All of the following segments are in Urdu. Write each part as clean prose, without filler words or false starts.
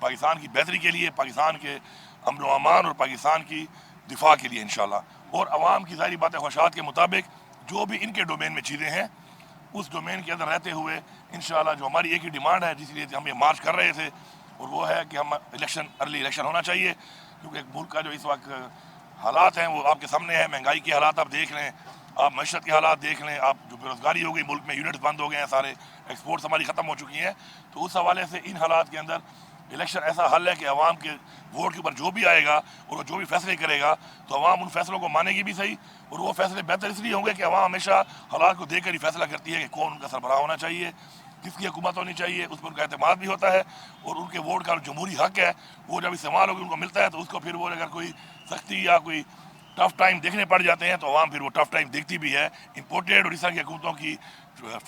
پاکستان کی بہتری کے لیے، پاکستان کے امن و امان اور پاکستان کی دفاع کے لیے انشاءاللہ، اور عوام کی ظاہری بات خواہشات کے مطابق جو بھی ان کے ڈومین میں چیزیں ہیں اس ڈومین کے اندر رہتے ہوئے انشاءاللہ جو ہماری ایک ہی ڈیمانڈ ہے جس لیے ہم یہ مارچ کر رہے تھے، اور وہ ہے کہ ہم ارلی الیکشن ہونا چاہیے، کیونکہ ملک کا جو اس وقت حالات ہیں وہ آپ کے سامنے ہے. مہنگائی کے حالات آپ دیکھ لیں، آپ معیشت کے حالات دیکھ لیں، آپ جو بے روزگاری ہو گئی ملک میں، یونٹس بند ہو گئے ہیں سارے، ایکسپورٹس ہماری ختم ہو چکی ہیں. تو اس حوالے سے ان حالات کے اندر الیکشن ایسا حل ہے کہ عوام کے ووٹ کے اوپر جو بھی آئے گا اور وہ جو بھی فیصلے کرے گا تو عوام ان فیصلوں کو مانے گی بھی صحیح، اور وہ فیصلے بہتر اس لیے ہوں گے کہ عوام ہمیشہ حالات کو دیکھ کر ہی فیصلہ کرتی ہے کہ کون ان کا سربراہ ہونا چاہیے، کس کی حکومت ہونی چاہیے، اس پر ان کا اعتماد بھی ہوتا ہے، اور ان کے ووٹ کا جمہوری حق ہے وہ جب استعمال ہوگی ان کو ملتا ہے تو اس کو پھر وہ اگر کوئی سختی یا کوئی ٹف ٹائم دیکھنے پڑ جاتے ہیں تو عوام پھر وہ ٹف ٹائم دیکھتی بھی ہے. امپورٹیڈ اور اس طرح کی حکومتوں کی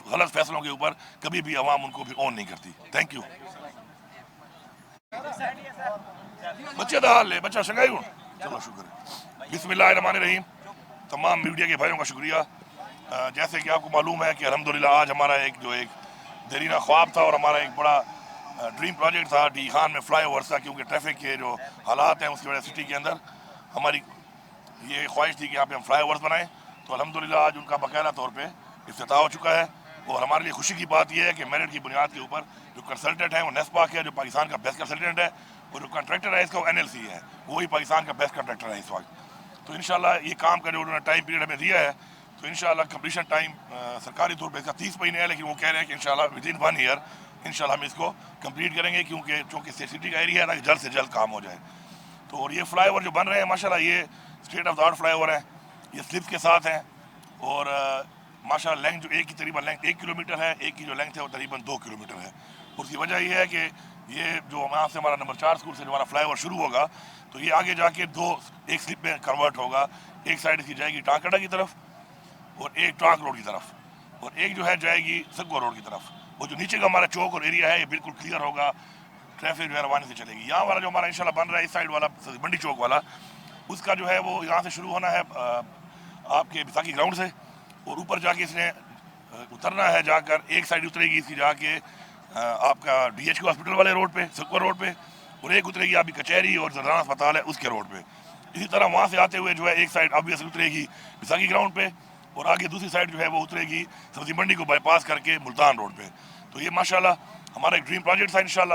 غلط فیصلوں کے اوپر کبھی بھی عوام ان کو پھر اون نہیں کرتی. Thank you. بچے دا حال ہے بچہ شنگائی ہوں. چلو شکر ہے. بسم اللہ الرحمن الرحیم. تمام میڈیا کے بھائیوں کا شکریہ. جیسے کہ آپ کو معلوم ہے کہ الحمدللہ آج ہمارا ایک دیرینہ خواب تھا اور ہمارا ایک بڑا ڈریم پروجیکٹ تھا ڈی خان میں فلائی اوورس کا، کیونکہ ٹریفک کے جو حالات ہیں اس کی وجہ سٹی کے اندر ہماری یہ خواہش تھی کہ یہاں پہ ہم فلائی اوورس بنائیں. تو الحمدللہ آج ان کا باقاعدہ طور پہ افتتاح ہو چکا ہے، اور ہمارے لیے خوشی کی بات یہ ہے کہ میرٹ کی بنیاد کے اوپر جو کنسلٹنٹ ہے وہ نیسپاک ہے جو پاکستان کا بیسٹ کنسلٹنٹ ہے، اور جو کنٹریکٹر ہے اس کا وہ NLC ہے، وہی پاکستان کا بیسٹ کنٹریکٹر ہے اس وقت. تو انشاءاللہ یہ کام کا جو انہوں نے ٹائم پیریڈ ہمیں دیا ہے تو انشاءاللہ کمپلیشن ٹائم سرکاری طور پہ اس کا 30 مہینے ہے، لیکن وہ کہہ رہے ہیں کہ انشاءاللہ ودن 1 ایئر انشاءاللہ ہم اس کو کمپلیٹ کریں گے، چونکہ سٹی کا ایریا ہے تاکہ جلد سے جلد کام ہو جائے. تو اور یہ فلائی اوور جو بن رہے ہیں ماشاءاللہ یہ state of the art fly over ہیں، یہ سلپس کے ساتھ ہیں، اور ماشاءاللہ لینگتھ جو ایک کی تقریباً لینگتھ 1 کلومیٹر ہے، ایک کی جو لینگتھ ہے وہ تقریباً 2 کلومیٹر ہے. اس کی وجہ یہ ہے کہ یہ جو وہاں سے ہمارا نمبر 4 اسکول سے جو ہمارا فلائی اوور شروع ہوگا تو یہ آگے جا کے ایک سلپ میں کنورٹ ہوگا. ایک سائڈ اس کی جائے گی ٹانکڑا کی طرف اور ایک ٹانک روڈ کی طرف، اور ایک جو ہے جائے گی سگو روڈ کی طرف. وہ جو نیچے کا ہمارا چوک اور ایریا ہے یہ بالکل کلیئر ہوگا، ٹریفک جو ہے روانی سے چلے گی. یہاں والا جو ہمارا انشاءاللہ بن رہا ہے اس سائڈ والا منڈی چوک والا، اس کا جو ہے وہ یہاں سے شروع ہونا ہے آپ کے بیساکھی گراؤنڈ سے، اور اوپر جا کے اس نے اترنا ہے، جا کر ایک سائڈ اترے گی اس کی جا کے آپ کا DHQ ہاسپٹل والے روڈ پہ سکور روڈ پہ، اور ایک اترے گی آپ کی کچہری اور زردانہ اسپتال ہے اس کے روڈ پہ. اسی طرح وہاں سے آتے ہوئے جو ہے ایک سائڈ آبویسلی اترے گی بیساکھی گراؤنڈ پہ، اور آگے دوسری سائڈ جو ہے وہ اترے گی سبزی منڈی کو بائی پاس کر کے ملتان روڈ پہ. تو یہ ماشاءاللہ ہمارا ایک ڈریم پروجیکٹ تھا. انشاءاللہ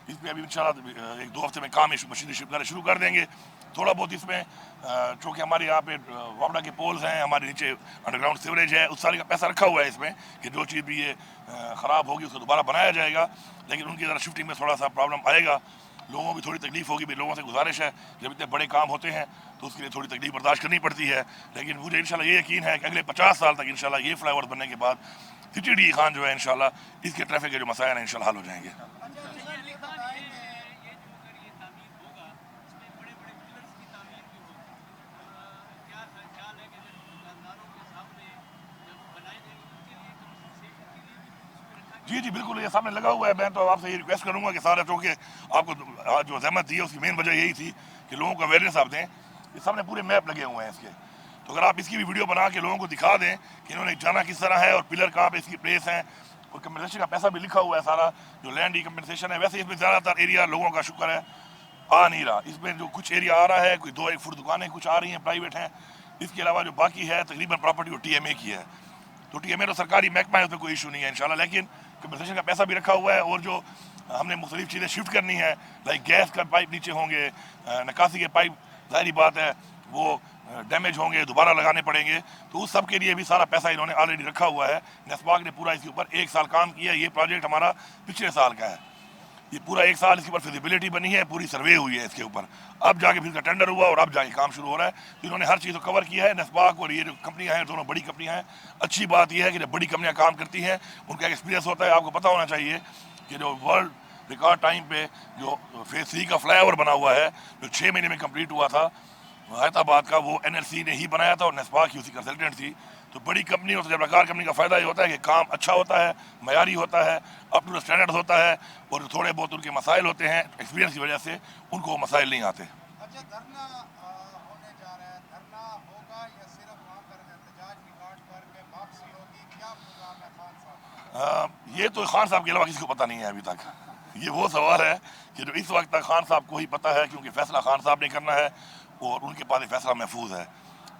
اس پہ ابھی انشاءاللہ 1-2 ہفتے میں کام مشینری شپ شروع کر دیں گے. تھوڑا بہت اس میں چونکہ ہمارے یہاں پہ واپڈا کے پولز ہیں، ہمارے نیچے انڈر گراؤنڈ سیوریج ہے، اس سارے کا پیسہ رکھا ہوا ہے اس میں کہ جو چیز بھی یہ خراب ہوگی اس کو دوبارہ بنایا جائے گا. لیکن ان کی ذرا شفٹنگ میں تھوڑا سا پرابلم آئے گا، لوگوں کی تھوڑی تکلیف ہوگی بھی. لوگوں سے گزارش ہے جب اتنے بڑے کام ہوتے ہیں تو اس کے لیے تھوڑی تکلیف برداشت کرنی پڑتی ہے. لیکن مجھے انشاءاللہ یہ یقین ہے کہ اگلے 50 سال تک انشاءاللہ یہ فلائی اوور بننے کے بعد سٹی ڈی خان جو ہے انشاءاللہ اس کے ٹریفک کے جو مسائل ہیں انشاءاللہ حل ہو جائیں گے. جی بالکل یہ سامنے لگا ہوا ہے. میں تو آپ سے یہ ریکویسٹ کروں گا کہ سارا چونکہ آپ کو جو زحمت دی ہے اس کی مین وجہ یہی تھی کہ لوگوں کو اویئرنیس آپ دیں. یہ سامنے پورے میپ لگے ہوئے ہیں اس کے، تو اگر آپ اس کی بھی ویڈیو بنا کے لوگوں کو دکھا دیں کہ انہوں نے جانا کس طرح ہے اور پلر کہاں پہ اس کی پلیس ہیں، اور کمپنسیشن کا پیسہ بھی لکھا ہوا ہے سارا جو لینڈ کی کمپنسیشن ہے. ویسے اس میں زیادہ تر ایریا لوگوں کا شکر ہے آ نہیں رہا. اس میں جو کچھ ایریا آ رہا ہے کوئی 2-1 فٹ دکانیں کچھ آ رہی ہیں پرائیویٹ ہیں، اس کے علاوہ جو باقی ہے تقریباً پراپرٹی وہ TMA کی ہے. تو TMA تو سرکاری محکمہ ہے، اس میں کوئی ایشو نہیں ہے انشاءاللہ. لیکن کمپنسیشن کا پیسہ بھی رکھا ہوا ہے، اور جو ہم نے مختلف چیزیں شفٹ کرنی ہے لائک گیس کا پائپ نیچے ہوں گے، نکاسی کے پائپ ظاہری بات ہے وہ ڈیمیج ہوں گے دوبارہ لگانے پڑیں گے. تو اس سب کے لیے بھی سارا پیسہ انہوں نے آلریڈی رکھا ہوا ہے. نیسپاک نے پورا اس کے اوپر 1 سال کام کیا ہے. یہ پروجیکٹ ہمارا پچھلے سال کا ہے. یہ پورا 1 سال اس کے اوپر فیزیبلٹی بنی ہے، پوری سروے ہوئی ہے اس کے اوپر. اب جا کے پھر کا ٹینڈر ہوا اور اب جا کے کام شروع ہو رہا ہے. تو انہوں نے ہر چیز کو کور کیا ہے. نیسپاک اور یہ جو کمپنیاں ہیں دونوں بڑی کمپنیاں ہیں. اچھی بات یہ ہے کہ جب بڑی کمپنیاں کام کرتی ہیں ان کا ایکسپیرینس ہوتا ہے. آپ کو پتہ ہونا چاہیے کہ جو ورلڈ ریکارڈ ٹائم پہ جو فیز 3 کا فلائی اوور بنا ہوا ہے جو 6 مہینے میں کمپلیٹ ہوا تھا حیدرآباد کا، وہ NLC نے ہی بنایا تھا اور نیسپاک ہی اسی کنسلٹنٹ تھی. تو بڑی کمپنی اور تجربہ کمپنی کا فائدہ یہ ہوتا ہے کہ کام اچھا ہوتا ہے، معیاری ہوتا ہے، اپ ٹو اسٹینڈرڈ ہوتا ہے، اور تھوڑے بہت ان کے مسائل ہوتے ہیں ایکسپیرینس کی وجہ سے ان کو وہ مسائل نہیں آتے. اچھا دھرنا ہونے جا رہا ہے، دھرنا ہوگا یا صرف وہاں پر احتجاج ریکارڈ کر کے واپسی ہوگی؟ کیا پروگرام ہے خان صاحب؟ یہ تو خان صاحب کے علاوہ کسی کو پتہ نہیں ہے ابھی تک. یہ وہ سوال ہے کہ جو اس وقت تک خان صاحب کو ہی پتہ ہے، کیونکہ فیصلہ خان صاحب نے کرنا ہے اور ان کے پاس یہ فیصلہ محفوظ ہے۔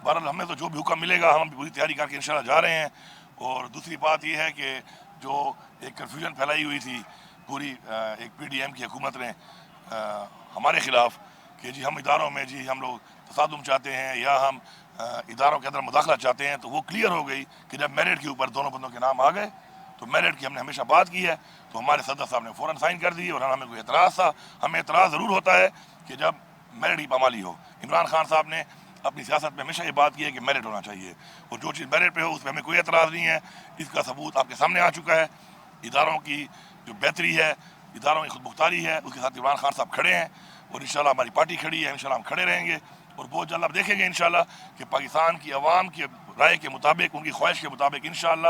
بہرحال ہمیں تو جو بھی حکم ملے گا ہم پوری تیاری کر کے انشاءاللہ جا رہے ہیں۔ اور دوسری بات یہ ہے کہ جو ایک کنفیوژن پھیلائی ہوئی تھی پوری ایک پی ڈی ایم کی حکومت نے ہمارے خلاف کہ جی ہم اداروں میں جی ہم لوگ تصادم چاہتے ہیں یا ہم اداروں کے اندر مداخلت چاہتے ہیں، تو وہ کلیئر ہو گئی کہ جب میرٹ کے اوپر دونوں بندوں کے نام آ گئے تو میرٹ کی ہم نے ہمیشہ بات کی ہے، تو ہمارے صدر صاحب نے فوراً سائن کر دی اور ہمیں کوئی اعتراض تھا۔ ہمیں اعتراض ضرور ہوتا ہے کہ جب میرٹ ہی پامالی ہو۔ عمران خان صاحب نے اپنی سیاست میں ہمیشہ یہ بات کی ہے کہ میرٹ ہونا چاہیے، اور جو چیز میرٹ پہ ہو اس پہ ہمیں کوئی اعتراض نہیں ہے۔ اس کا ثبوت آپ کے سامنے آ چکا ہے۔ اداروں کی جو بہتری ہے، اداروں کی خود مختاری ہے، اس کے ساتھ عمران خان صاحب کھڑے ہیں اور انشاءاللہ ہماری پارٹی کھڑی ہے، انشاءاللہ ہم کھڑے رہیں گے۔ اور بہت جلد آپ دیکھیں گے انشاءاللہ کہ پاکستان کی عوام کی رائے کے مطابق، ان کی خواہش کے مطابق انشاءاللہ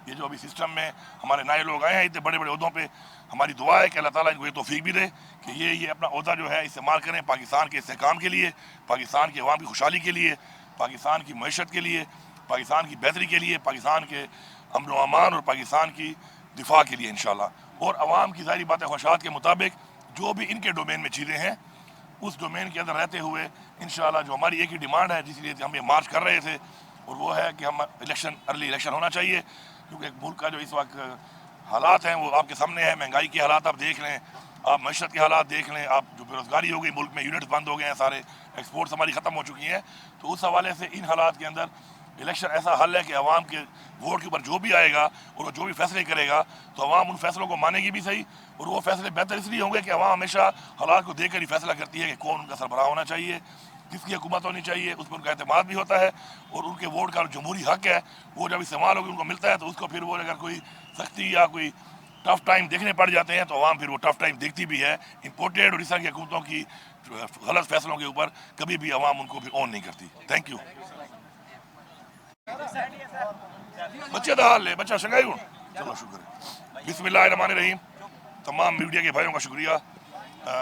یہ جو ابھی سسٹم میں ہمارے نئے لوگ آئے ہیں اتنے بڑے بڑے عہدوں پہ، ہماری دعا ہے کہ اللہ تعالیٰ ان کو یہ توفیق بھی دے کہ یہ اپنا عہدہ جو ہے استعمال کریں پاکستان کے استحکام کے لیے، پاکستان کی عوام کی خوشحالی کے لیے، پاکستان کی معیشت کے لیے، پاکستان کی بہتری کے لیے، پاکستان کے امن و امان اور پاکستان کی دفاع کے لیے انشاءاللہ۔ اور عوام کی ظاہری بات خواہشات کے مطابق جو بھی ان کے ڈومین میں چیزیں ہیں اس ڈومین کے اندر رہتے ہوئے انشاءاللہ جو ہماری ایک ہی ڈیمانڈ ہے جس لیے ہم یہ مارچ کر رہے تھے، اور وہ ہے کہ ہم ارلی الیکشن ہونا چاہیے، کیونکہ ملک کا جو اس وقت حالات ہیں وہ آپ کے سامنے ہے۔ مہنگائی کے حالات آپ دیکھ لیں، آپ معیشت کے حالات دیکھ لیں، آپ جو بے روزگاری ہو گئی ملک میں، یونٹس بند ہو گئے ہیں، سارے ایکسپورٹس ہماری ختم ہو چکی ہیں۔ تو اس حوالے سے ان حالات کے اندر الیکشن ایسا حل ہے کہ عوام کے ووٹ کے اوپر جو بھی آئے گا اور وہ جو بھی فیصلے کرے گا تو عوام ان فیصلوں کو مانے گی بھی صحیح، اور وہ فیصلے بہتر اس لیے ہوں گے کہ عوام ہمیشہ حالات کو دیکھ کر ہی فیصلہ کرتی ہے کہ کون ان کا سربراہ ہونا چاہیے، کس کی حکومت ہونی چاہیے، اس پر ان کا اعتماد بھی ہوتا ہے، اور ان کے ووٹ کا جمہوری حق ہے وہ جب استعمال ہوگی ان کو ملتا ہے، تو اس کو پھر وہ اگر کوئی سختی یا کوئی ٹف ٹائم دیکھنے پڑ جاتے ہیں تو عوام پھر وہ ٹف ٹائم دیکھتی بھی ہے۔ امپورٹیڈ اور اس طرح کی حکومتوں کی غلط فیصلوں کے اوپر کبھی بھی عوام ان کو بھی اون نہیں کرتی۔ Thank you. بچے دا حال ہے بچہ شنگائی ہوں، چلو شکر ہے۔ بسم اللہ الرحمن الرحیم۔ تمام میڈیا کے بھائیوں کا شکریہ۔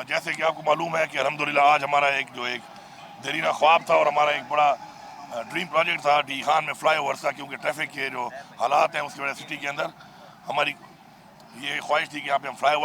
جیسے کہ آپ کو معلوم ہے کہ الحمدللہ آج ہمارا ایک دیرینہ خواب تھا اور ہمارا ایک بڑا ڈریم پروجیکٹ تھا ڈی خان میں فلائی اوورس کا، کیونکہ ٹریفک کے جو حالات ہیں اس کی وجہ سے سٹی کے اندر ہماری یہ خواہش تھی کہ یہاں پہ ہم فلائی اوور